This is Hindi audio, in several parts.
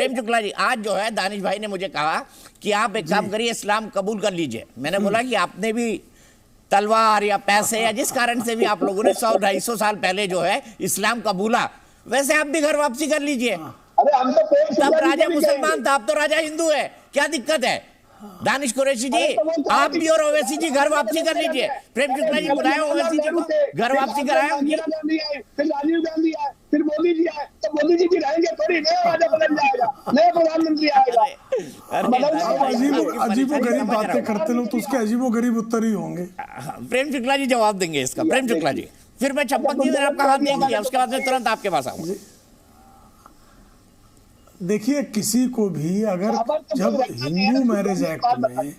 प्रेम शुक्ला जी, आज जो है दानिश भाई ने मुझे कहा कि आप एक काम करिए, इस्लाम कबूल कर लीजिए। मैंने बोला कि आपने भी तलवार या पैसे या जिस कारण से भी आप लोगों ने 100-250 साल पहले जो है इस्लाम कबूला, वैसे आप भी घर वापसी कर लीजिए। अरे हम तो तब राजा मुसलमान था, अब तो राजा हिंदू है, क्या दिक्कत है? दानिश कुरैशी जी, आप भी और ओवैसी जी घर वापसी कर लीजिए। प्रेम शुक्ला जी बुलाए ओवैसी जी को, घर वापसी कराया। इंदिरा गांधी आए, फिर राजीव गांधी आए, फिर मोदी जी आए, तो मोदी जी भी रहेंगे थोड़ी, नया राजा बदल जाएगा, नया प्रधानमंत्री आएगा। अजीबो गरीब बातें करते लोग तो उसके अजीबो गरीब उत्तर ही होंगे। प्रेम शुक्ला जी जवाब देंगे इसका। प्रेम शुक्ला जी, फिर मैं चंपक जी ने आपका हाथ नहीं किया, उसके बाद में तुरंत आपके पास आऊंगा। देखिए, किसी को भी अगर जब हिंदू मैरिज एक्ट में,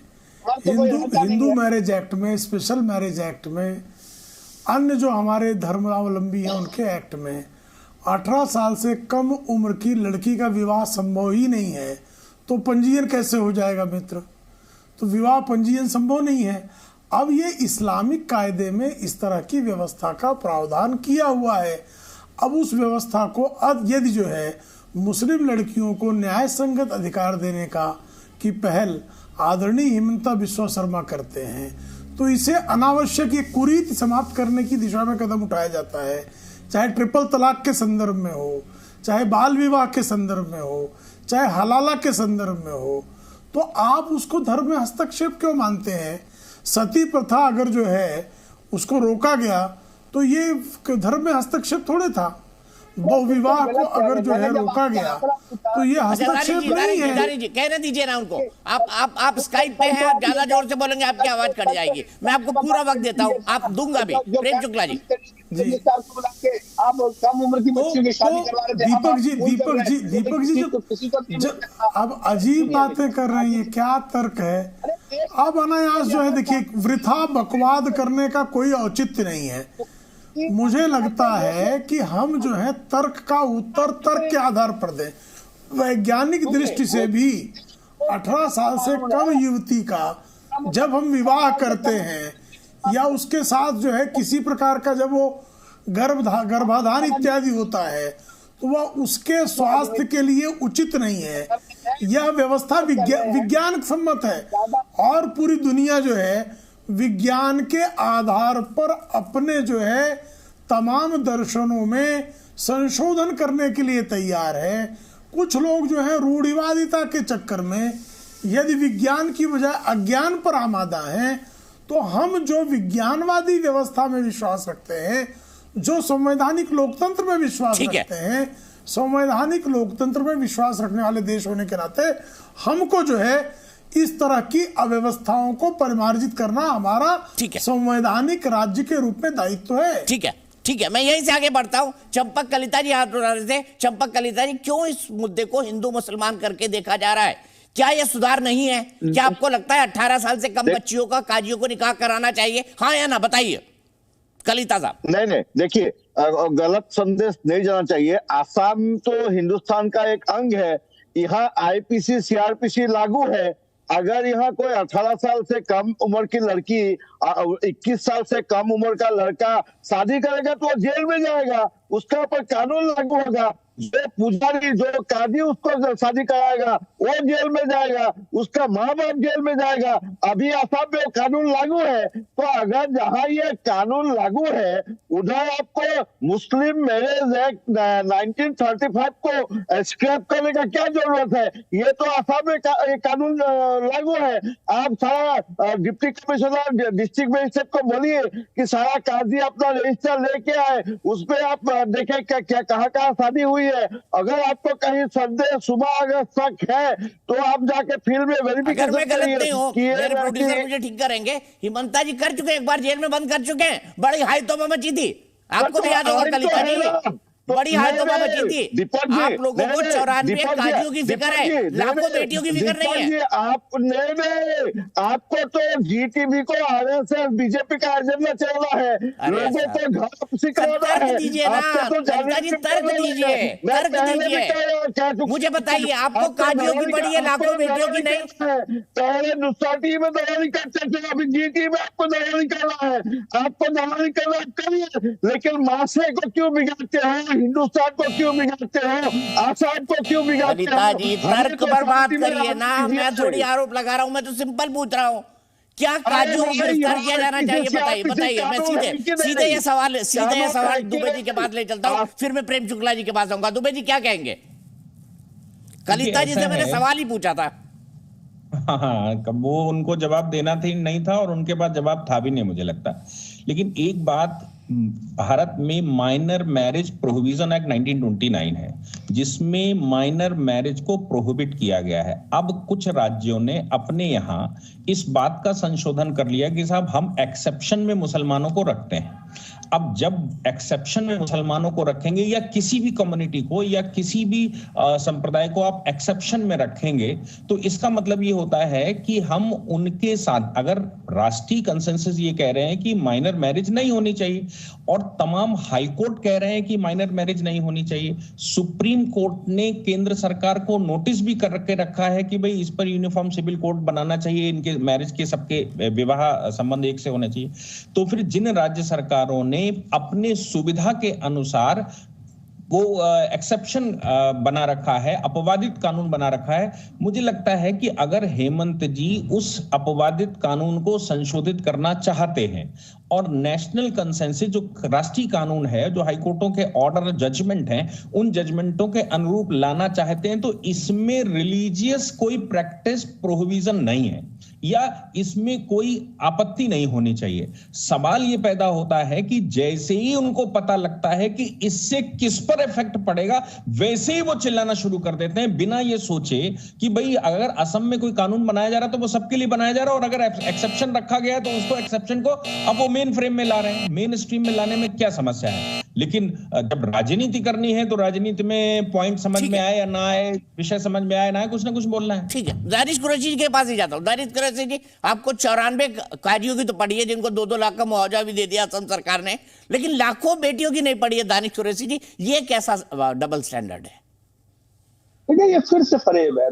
हिंदू मैरिज एक्ट में, स्पेशल मैरिज एक्ट में, अन्य जो हमारे धर्मावलंबी हैं उनके एक्ट में 18 साल से कम उम्र की लड़की का विवाह संभव ही नहीं है, तो पंजीयन कैसे हो जाएगा मित्र? तो विवाह पंजीयन संभव नहीं है। अब ये इस्लामिक कायदे में इस तरह की व्यवस्था का प्रावधान किया हुआ है। अब उस व्यवस्था को यदि जो है मुस्लिम लड़कियों को न्याय संगत अधिकार देने का की पहल आदरणीय हिमंता बिस्वा शर्मा करते हैं, तो इसे अनावश्यक ये कुरीति समाप्त करने की दिशा में कदम उठाया जाता है। चाहे ट्रिपल तलाक के संदर्भ में हो, चाहे बाल विवाह के संदर्भ में हो, चाहे हलाला के संदर्भ में हो, तो आप उसको धर्म में हस्तक्षेप क्यों मानते हैं? सती प्रथा अगर जो है उसको रोका गया तो ये धर्म में हस्तक्षेप थोड़े था। बहुविवाह को अगर जो है रोका गया तो ये हस्तक्षेप नहीं है। दानिश जी, कहने दीजिए ना उनको। आप स्काइप पे हैं, आप ज्यादा जोर से बोलेंगे आपकी आवाज कट जाएगी। मैं आपको पूरा वक्त देता हूँ, आप दूंगा भी। प्रेम शुक्ला जी, आप कम उम्र की बच्चियों की शादी करवा रहे थे। दीपक जी जो अब अजीब बातें कर रही है, क्या तर्क है? अब अनायास जो है, देखिए, वृथा बकवाद करने का कोई औचित्य नहीं है। मुझे लगता है कि हम जो है तर्क का उत्तर तर्क के आधार पर दें। वैज्ञानिक दृष्टि से भी 18 साल से कम युवती का जब हम विवाह करते हैं या उसके साथ जो है किसी प्रकार का जब वो गर्भाधान इत्यादि होता है, तो वह उसके स्वास्थ्य के लिए उचित नहीं है। यह व्यवस्था विज्ञान सम्मत है और पूरी दुनिया जो है विज्ञान के आधार पर अपने जो है तमाम दर्शनों में संशोधन करने के लिए तैयार है। कुछ लोग जो है रूढ़िवादिता के चक्कर में यदि विज्ञान की बजाय अज्ञान पर आमादा हैं, तो हम जो विज्ञानवादी व्यवस्था में विश्वास रखते हैं, जो संवैधानिक लोकतंत्र में विश्वास रखते हैं, संवैधानिक लोकतंत्र में विश्वास रखने वाले देश होने के नाते हमको जो है इस तरह की अव्यवस्थाओं को परिमार्जित करना हमारा संवैधानिक राज्य के रूप में दायित्व है। ठीक है, मैं यहीं से आगे बढ़ता हूं। चंपक कलिता जी हाथ उठा रहे थे। चंपक कलिता जी, क्यों इस मुद्दे को हिंदू मुसलमान करके देखा जा रहा है? क्या यह सुधार नहीं है? क्या आपको लगता है 18 साल से कम बच्चियों का काजियों को निकाह कराना चाहिए, हाँ या ना? बताइए कलिता साहब। नहीं, देखिए, गलत संदेश नहीं जाना चाहिए। आसाम तो हिंदुस्तान का एक अंग है, यहाँ आईपीसी सीआरपीसी लागू है। अगर यहाँ कोई 18 साल से कम उम्र की लड़की 21 साल से कम उम्र का लड़का शादी करेगा तो वो जेल में जाएगा, उसका ऊपर कानून लागू होगा। जो पुजारी, जो काजी उसको शादी कराएगा वो जेल में जाएगा, उसका माँ बाप जेल में जाएगा। अभी आसाम में कानून लागू है, तो अगर जहाँ ये कानून लागू है उधर आपको मुस्लिम मैरिज एक्ट 1935 को स्क्रैप करने का क्या जरूरत है? ये तो आसाम में कानून लागू है। आप सारा डिप्टी कमिश्नर, डिस्ट्रिक्ट मजिस्ट्रेट को बोलिए कि सारा काजी अपना रजिस्टर लेके आए, उसपे आप देखें क्या कहाँ शादी हुई है। अगर आपको कहीं संदेह, सुबह अगर शक है तो आप जाके फील्ड में वेरिफिकेशन मैं गलत नहीं हूँ, मेरे प्रोड्यूसर मुझे ठीक करेंगे। हिमंता जी कर चुके, एक बार जेल में बंद कर चुके हैं, बड़ी हाई तोबा मची थी, आपको तो याद होगा कलिता जी, बड़ी हाई तोबा मची थी। आप लोगों को 94 काजियों की फिक्र है, लाखों बेटियों की फिक्र नहीं है। आपको तो जीटीवी को आरएसएस बीजेपी का एजेंडा चल रहा है, लोगों को घर वापसी कराना है। दीजिए ना, तर्क दीजिए, मुझे बताइए आपको काजियों की पड़ी है, लाखों बेटियों की नहीं? पहले नुस्राटी में दलाली करते थे, अभी जीटी में आपको दलाली करना है। आपको दलाली करना करिए, लेकिन माशरे को क्यों बिगाड़ते हैं? हिंदुस्तान को क्यों बिगाड़ते हो, आसाम को क्यों बिगाड़ते हो? ललिता जी तर्क पर बात शांति में करिए रहना ना, कीजिए। मैं थोड़ी आरोप लगा रहा हूं, मैं तो सिंपल पूछ रहा हूं क्या काजू को गिरफ्तार किया जाना चाहिए? बताइए बताइए, मैं सीधे ये सवाल दुबे जी के पास ले चलता हूँ, फिर मैं प्रेम शुक्ला जी के पास आऊंगा। दुबे जी क्या कहेंगे? कलिता जी से मैंने सवाल ही पूछा था। हाँ, वो उनको जवाब देना थी नहीं था और उनके पास जवाब था भी नहीं मुझे लगता। लेकिन एक बात, भारत में माइनर मैरिज प्रोहिबिशन एक्ट 1929 है जिसमें माइनर मैरिज को प्रोहिबिट किया गया है। अब कुछ राज्यों ने अपने यहाँ इस बात का संशोधन कर लिया कि साहब हम एक्सेप्शन में मुसलमानों को रखते हैं। अब जब एक्सेप्शन में मुसलमानों को रखेंगे या किसी भी कम्युनिटी को या किसी भी संप्रदाय को आप एक्सेप्शन में रखेंगे तो इसका मतलब ये होता है कि हम उनके साथ, अगर राष्ट्रीय कंसेंसस ये कह रहे हैं कि माइनर मैरिज नहीं होनी चाहिए और तमाम हाई कोर्ट कह रहे हैं कि माइनर मैरिज नहीं होनी चाहिए, सुप्रीम कोर्ट ने केंद्र सरकार को नोटिस भी करके रखा है कि भाई इस पर यूनिफॉर्म सिविल कोड बनाना चाहिए, इनके मैरिज के सबके विवाह संबंध एक से होने चाहिए। तो फिर जिन राज्य सरकारों ने अपने सुविधा के अनुसार वो एक्सेप्शन बना रखा है, अपवादित कानून बना रखा है, मुझे लगता है कि अगर हेमंत जी उस अपवादित कानून को संशोधित करना चाहते हैं और नेशनल कंसेंसस जो राष्ट्रीय कानून है, जो हाईकोर्टों के ऑर्डर जजमेंट हैं, उन जजमेंटों के अनुरूप लाना चाहते हैं, तो इसमें रिलीजियस कोई प्रैक्टिस प्रोहिबिशन नहीं है या इसमें कोई आपत्ति नहीं होनी चाहिए। सवाल ये पैदा होता है कि जैसे ही उनको पता लगता है कि इससे किस पर इफेक्ट पड़ेगा, वैसे ही वो चिल्लाना शुरू कर देते हैं बिना ये सोचे कि भाई अगर असम में कोई कानून बनाया जा रहा है तो वो सबके लिए बनाया जा रहा है और अगर एक्सेप्शन रखा गया है तो उसको एक्सेप्शन को अब वो मेन फ्रेम में ला रहे हैं। मेन स्ट्रीम में लाने में क्या समस्या है? लेकिन जब राजनीति करनी है तो राजनीति में पॉइंट समझ में आए या ना आए, विषय समझ में आए ना आए, कुछ ना कुछ बोलना है। ठीक है, दानिश कुरैशी जी के पास ही जाता हूँ। दानिश कुरैशी जी, आपको 94 काजियों की तो पड़ी है जिनको 2-2 लाख का मुआवजा भी दे दिया असम सरकार ने, लेकिन लाखों बेटियों की नहीं पड़ी है। दानिश कुरैशी जी, ये कैसा डबल स्टैंडर्ड है? देखिए ये फिर से फरेब है।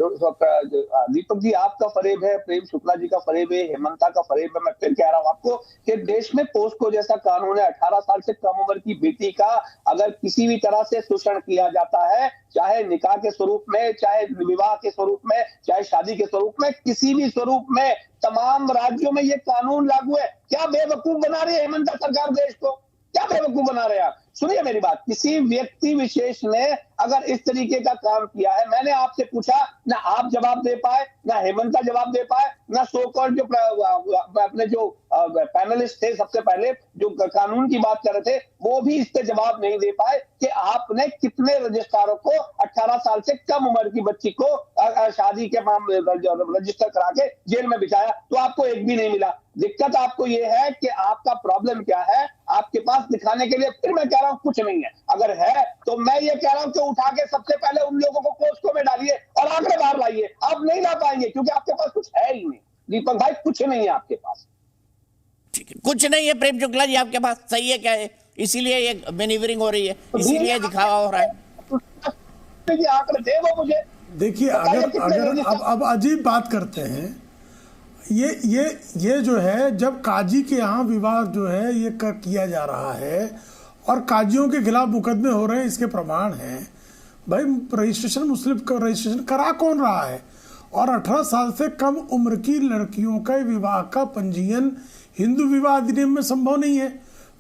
दीपक जी आपका फरेब है, प्रेम शुक्ला जी का फरेब है, हेमंता का फरेब है। मैं फिर कह रहा हूं आपको कि देश में पोस्को जैसा कानून है, 18 साल से कम उम्र की बेटी का अगर किसी भी तरह से शोषण किया जाता है, चाहे निकाह के स्वरूप में, चाहे विवाह के स्वरूप में, चाहे शादी के स्वरूप में, किसी भी स्वरूप में, तमाम राज्यों में ये कानून लागू है। क्या बेवकूफ बना रही है हेमंता सरकार देश को? क्या बेवकूफ बना रहे हैं आप? सुनिए मेरी बात, किसी व्यक्ति विशेष ने अगर इस तरीके का काम किया है, मैंने आपसे पूछा, ना आप जवाब दे पाए, ना हेमंता जवाब दे पाए, ना सो कॉल्ड जो अपने जो पैनलिस्ट थे सबसे पहले जो कानून की बात कर रहे थे, वो भी इस पे जवाब नहीं दे पाए कि आपने कितने रजिस्ट्रारों को 18 साल से कम उम्र की बच्ची को शादी के मामले रजिस्टर करा के जेल में बिठाया, तो आपको एक भी नहीं मिला। दिक्कत आपको ये है कि आपका प्रॉब्लम क्या है, आपके पास दिखाने के लिए, फिर मैं कह रहा हूं कुछ नहीं है। अगर है तो मैं ये कह रहा हूं कि उठा के सबसे पहले उन लोगों को पोस्को में डालिए और आंकड़े बाहर लाइए। आप नहीं ला पाएंगे क्योंकि आपके पास कुछ है ही नहीं। दीपक भाई कुछ नहीं है आपके पास। ठीक है, कुछ नहीं है प्रेम शुक्ला जी आपके पास, सही है क्या है? इसीलिए ये मैन्यूवरिंग हो रही है, इसीलिए दिखावा हो रहा है। आंकड़े दे वो मुझे। देखिए अगर अब अजीब बात करते हैं, ये जो है, जब काजी के यहाँ विवाह जो है ये किया जा रहा है और काजियों के खिलाफ मुकदमे हो रहे हैं, इसके प्रमाण हैं। भाई रजिस्ट्रेशन मुस्लिम का रजिस्ट्रेशन करा कौन रहा है? और 18 साल से कम उम्र की लड़कियों का विवाह का पंजीयन हिंदू विवाह अधिनियम में संभव नहीं है,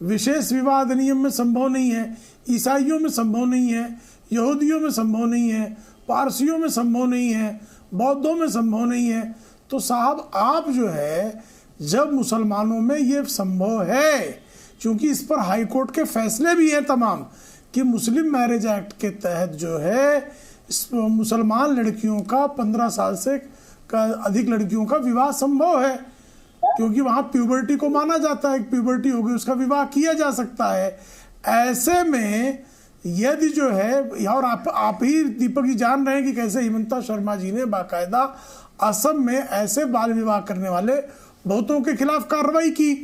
विशेष विवाह अधिनियम में संभव नहीं है, ईसाइयों में संभव नहीं है, यहूदियों में संभव नहीं है, पारसियों में संभव नहीं है, बौद्धों में संभव नहीं है। तो साहब आप जो है, जब मुसलमानों में ये संभव है, क्योंकि इस पर हाई कोर्ट के फैसले भी हैं तमाम कि मुस्लिम मैरिज एक्ट के तहत जो है मुसलमान लड़कियों का 15 साल से अधिक लड़कियों का विवाह संभव है, क्योंकि वहाँ प्यूबर्टी को माना जाता है, प्यूबर्टी हो गई उसका विवाह किया जा सकता है। ऐसे में यदि जो है, और आप ही दीपक जी जान रहे हैं कि कैसे हेमंता शर्मा जी ने बाकायदा असम में ऐसे बाल विवाह करने वाले बहुतों के खिलाफ कार्रवाई की,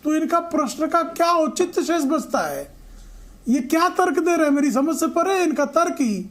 तो इनका प्रश्न का क्या औचित्य शेष बचता है? ये क्या तर्क दे रहे हैं? मेरी समझ से परे इनका तर्क ही।